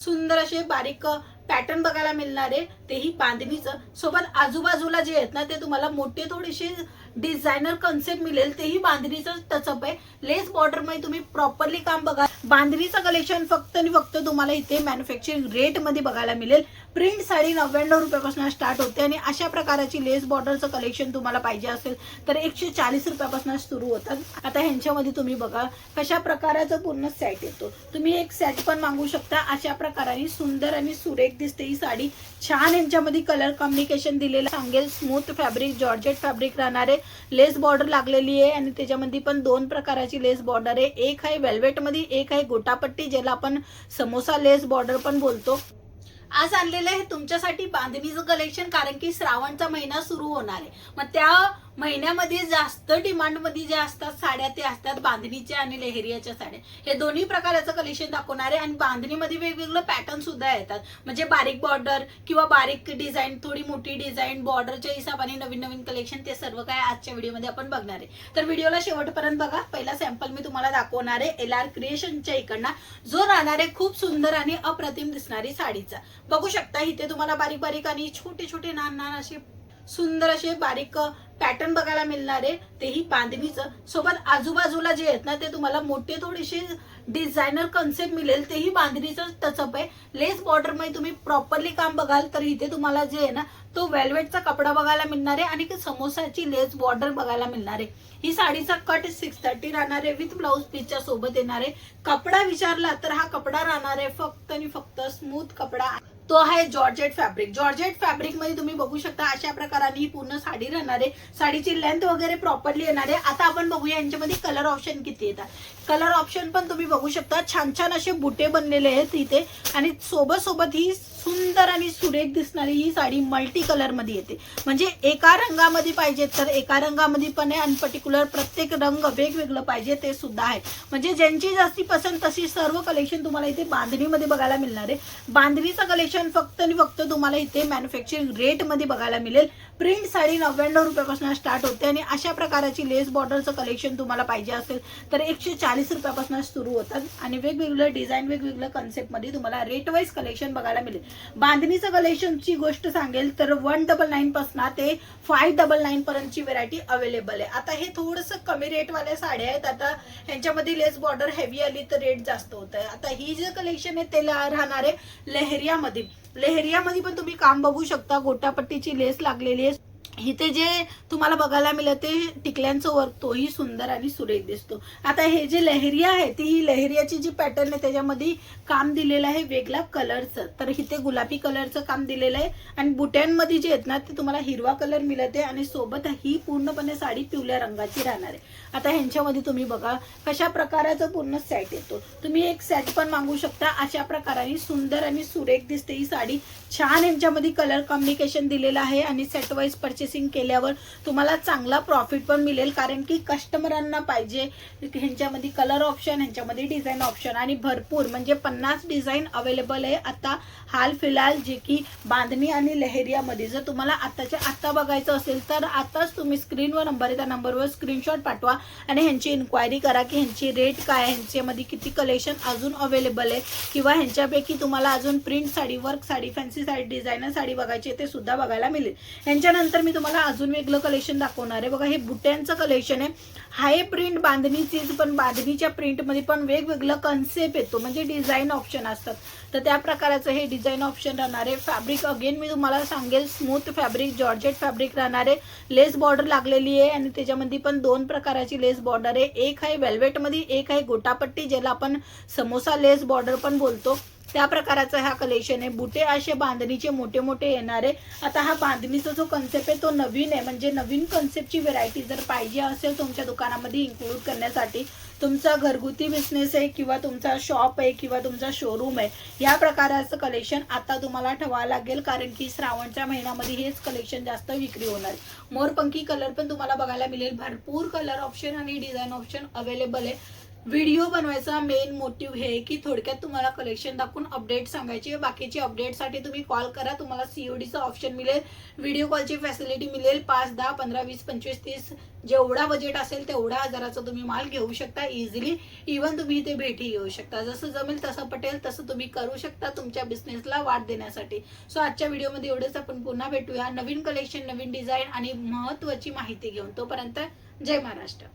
सुंदर असे बारीक पॅटर्न बघायला मिळणार आहे, तेही बांधणीचं. सोबत आजूबाजूला जे आहेत ना ते तुम्हाला मोठे थोडेसे डिझायनर कन्सेप्ट मिळेल, तेही बांधणीचं टचअप आहे. लेस बॉर्डर मध्ये तुम्ही प्रॉपरली काम बघा. बांधणीचं कलेक्शन फक्त आणि फक्त तुम्हाला इथे मॅन्युफॅक्चरिंग रेट मध्ये बघायला मिळेल. प्रिंट साडी 99 रुपयापासून स्टार्ट होते आणि अशा प्रकारची लेस बॉर्डरचं कलेक्शन तुम्हाला पाहिजे असेल तर 140 रुपयापासून सुरू होतात. आता ह्यांच्यामध्ये तुम्ही बघा कशा प्रकाराचं पूर्ण सेट येतो. तुम्ही एक सेट पण मागू शकता. अशा प्रकाराने सुंदर आणि सुरेख दिसते ही साडी. छान यांच्यामध्ये कलर कॉम्बिनेशन दिलेलं सांगेल. स्मूथ फॅब्रिक, जॉर्जेट फॅब्रिक राहणार आहे. लेस बॉर्डर लागलेली आहे आणि त्याच्यामध्ये पण दोन प्रकारची लेस बॉर्डर आहे. एक आहे वेल्वेट मध्ये, एक आहे गोटापट्टी, ज्याला आपण समोसा लेस बॉर्डर पण बोलतो. आज आणलेलं आहे तुमच्यासाठी बांधणीचं कलेक्शन, कारण की श्रावणचा महिना सुरू होणार आहे. मग त्या महिन्यामध्ये जास्त डिमांड मध्ये जे असतात साड्या ते असतात बांधणीच्या आणि लेहरियाच्या साड्या. हे दोन्ही प्रकारचं कलेक्शन दाखवणार आहे आणि बांधणीमध्ये वेगवेगळे पॅटर्न सुद्धा येतात. म्हणजे बारीक बॉर्डर किंवा बारीक डिझाईन, थोडी मोठी डिझाईन, बॉर्डरच्या हिशोबाने नवीन नवीन कलेक्शन, ते सर्व काय आजच्या व्हिडिओमध्ये आपण बघणार आहे. तर व्हिडिओला शेवटपर्यंत बघा. पहिला सॅम्पल मी तुम्हाला दाखवणार आहे LR क्रिएशनच्या इकडनं, जो राहणार आहे खूप सुंदर आणि अप्रतिम दिसणारी साडीचा. बघू शकता इथे तुम्हाला बारीक बारीक आणि छोटे छोटे लहान लहान असे सुंदर असे बारीक पॅटर्न बघायला मिळणार आहे, तेही बांधणीचं. सोबत आजूबाजूला जे आहेत ना ते तुम्हाला मोठे थोडेसे डिझायनर कन्सेप्ट मिळेल, तेही बांधणीचं टचअप आहे. लेस बॉर्डर मध्ये तुम्ही प्रॉपरली काम बघाल तर इथे तुम्हाला जे आहे ना तो वेल्वेटचा कपडा बघायला मिळणार आहे आणि समोसाची लेस बॉर्डर बघायला मिळणार आहे. ही साडीचा कट 630 राहणार आहे विथ ब्लाउज पीसच्या सोबत येणार आहे. कपडा विचारला तर हा कपडा राहणार आहे फक्त आणि फक्त स्मूथ कपडा. तो आहे जॉर्जेट फॅब्रिक. जॉर्जेट फॅब्रिक मध्ये तुम्ही बघू शकता अशा प्रकाराने ही पूर्ण साडी राहणार आहे. साडीची लेंथ वगैरे प्रॉपरली येणार आहे. आता आपण बघूया यांच्यामध्ये कलर ऑप्शन किती येतात. कलर ऑप्शन पण तुम्ही बघू शकता. छान छान असे बुटे बनलेले आहेत इथे आणि सोबत सोबत ही सुंदर आणि सुरेख दिसणारी ही साडी मल्टी कलर मध्ये येते. म्हणजे एका रंगामध्ये पाहिजे तर एका रंगामध्ये पण आहे आणि पर्टिक्युलर प्रत्येक रंग वेगवेगळं पाहिजे ते सुद्धा आहे. म्हणजे ज्यांची जास्ती पसंत तशी सर्व कलेक्शन तुम्हाला इथे बांधणीमध्ये बघायला मिळणार आहे. बांधणीचं कलेक्शन फक्त आणि फक्त तुम्हाला इथे मॅन्युफॅक्चरिंग रेट मध्ये बघायला मिळेल. प्रिंट साडी 99 रुपयापासून स्टार्ट होते आणि अशा प्रकारची लेस बॉर्डरचं कलेक्शन तुम्हाला पाहिजे असेल तर 140 रुपयापासून सुरू होतात आणि वेगवेगळं डिझाईन, वेगवेगळं कन्सेप्ट मध्ये तुम्हाला रेट वाईज कलेक्शन बघायला मिळेल. बांधणीचं कलेक्शनची गोष्ट सांगेल तर 199 पासून ते 599 पर्यंतची व्हरायटी अवेलेबल आहे. आता हे थोडंसं कमी रेट वाल्या साड्या आहेत. आता ह्यांच्यामध्ये लेस बॉर्डर हेवी आली तर रेट जास्त होत आहे. आता ही जे कलेक्शन आहे ते राहणार आहे लेहरियामध्ये. लेहरियामध्ये पण तुम्ही काम बघू शकता. गोटापट्टीची लेस लागलेली आहे. इथे जे तुम्हाला बघायला मिळेल ते टिकल्यांचं वर्क, तोही सुंदर आणि सुरेख दिसतो. आता हे जे लेहरिया आहे ती ही लेहरियाची जी पॅटर्न आहे त्याच्यामध्ये काम दिलेलं आहे वेगळ्या कलरचं. तर इथे गुलाबी कलरचं काम दिलेलं आहे आणि बुट्यांमध्ये जे आहेत ना ते तुम्हाला हिरवा कलर मिळत आहे आणि सोबत ही पूर्णपणे साडी पिवळ्या रंगाची राहणार आहे. आता ह्यांच्यामध्ये तुम्ही बघा कशा प्रकाराचं पूर्ण सेट येतो. तुम्ही एक सेट पण मागू शकता. अशा प्रकाराने सुंदर आणि सुरेख दिसते ही साडी. छान यांच्यामध्ये कलर कॉम्बिनेशन दिलेलं आहे आणि सेट वाईज परचेसिंग केल्यावर तुम्हाला चांगला प्रॉफिट पण मिळेल, कारण की कस्टमरांना पाहिजे ह्यांच्यामध्ये कलर ऑप्शन, ह्यांच्यामध्ये डिझाईन ऑप्शन आणि भरपूर म्हणजे 50 डिझाईन अवेलेबल आहे आता हाल फिलहाल, जे की बांधणी आणि लेहरियामध्ये. जर तुम्हाला आताच्या आत्ता बघायचं असेल तर आताच तुम्ही स्क्रीनवर नंबर आहे त्या नंबरवर स्क्रीनशॉट पाठवा आणि ह्यांची इन्क्वायरी करा की ह्यांची रेट काय आहे, ह्यांच्यामध्ये किती कलेक्शन अजून अवेलेबल आहे किंवा ह्यांच्यापैकी तुम्हाला अजून print sari, work sari, fancy sari, designer sari बघायची ते सुद्धा बघायला मिळेल. ह्यांच्यानंतर मी तुम्हाला अजून वेगळं कलेक्शन दाखवणार आहे. बघा हे बुट्यांचं कलेक्शन आहे. हाय प्रिंट बांधणीचीच पण बांधणीच्या प्रिंटमध्ये पण वेगवेगळं कन्सेप्ट येतो, म्हणजे डिझाईन ऑप्शन असतात. तर त्या प्रकाराचं हे डिझाईन ऑप्शन राहणार आहे. फॅब्रिक अगेन मी तुम्हाला सांगेल स्मूथ फॅब्रिक, जॉर्जेट फॅब्रिक राहणार आहे. लेस बॉर्डर लागलेली आहे आणि त्याच्यामध्ये पण दोन प्रकारची लेस बॉर्डर आहे. एक आहे वेल्वेट मध्ये, एक आहे गोटापट्टी, ज्याला आपण समोसा लेस बॉर्डर पण बोलतो. त्या प्रकाराचा हा कलेक्शन आहे. बुटे असे बांधणीचे मोठे मोठे येणार आहे. आता हा बांधणीचा जो कन्सेप्ट आहे तो नवीन आहे, म्हणजे नवीन कन्सेप्टची व्हरायटी जर पाहिजे असेल तुमच्या दुकानामध्ये इन्क्लूड करण्यासाठी, तुमचा घरगुती बिझनेस आहे किंवा तुमचा शॉप आहे किंवा तुमचा शोरूम आहे, या प्रकाराचं कलेक्शन आता तुम्हाला ठेवावं लागेल, कारण की श्रावणच्या महिन्यामध्ये हेच कलेक्शन जास्त विक्री होणार. मोरपंखी कलर पण तुम्हाला बघायला मिळेल. भरपूर कलर ऑप्शन आणि डिझाईन ऑप्शन अवेलेबल आहे. व्हिडिओ बनवायचा मेन मोटिव्ह हे की थोडक्यात तुम्हाला कलेक्शन दाखवून अपडेट सांगायचे. बाकीची अपडेटसाठी तुम्ही कॉल करा, तुम्हाला सीओडीचं ऑप्शन मिळेल, व्हिडिओ कॉलची फॅसिलिटी मिळेल. 5, 10, 15, 20, 25, 30 जेवढा बजेट असेल तेवढा हजाराचा तुम्ही माल घेऊ शकता इझिली. इव्हन तुम्ही इथे भेटी घेऊ शकता. जसं जमेल तसं पटेल तसं तुम्ही करू शकता तुमच्या बिझनेसला वाढ देण्यासाठी. सो आजच्या व्हिडिओमध्ये एवढेच. आपण पुन्हा भेटूया नवीन कलेक्शन, नवीन डिझाईन आणि महत्त्वाची माहिती घेऊन. तोपर्यंत जय महाराष्ट्र.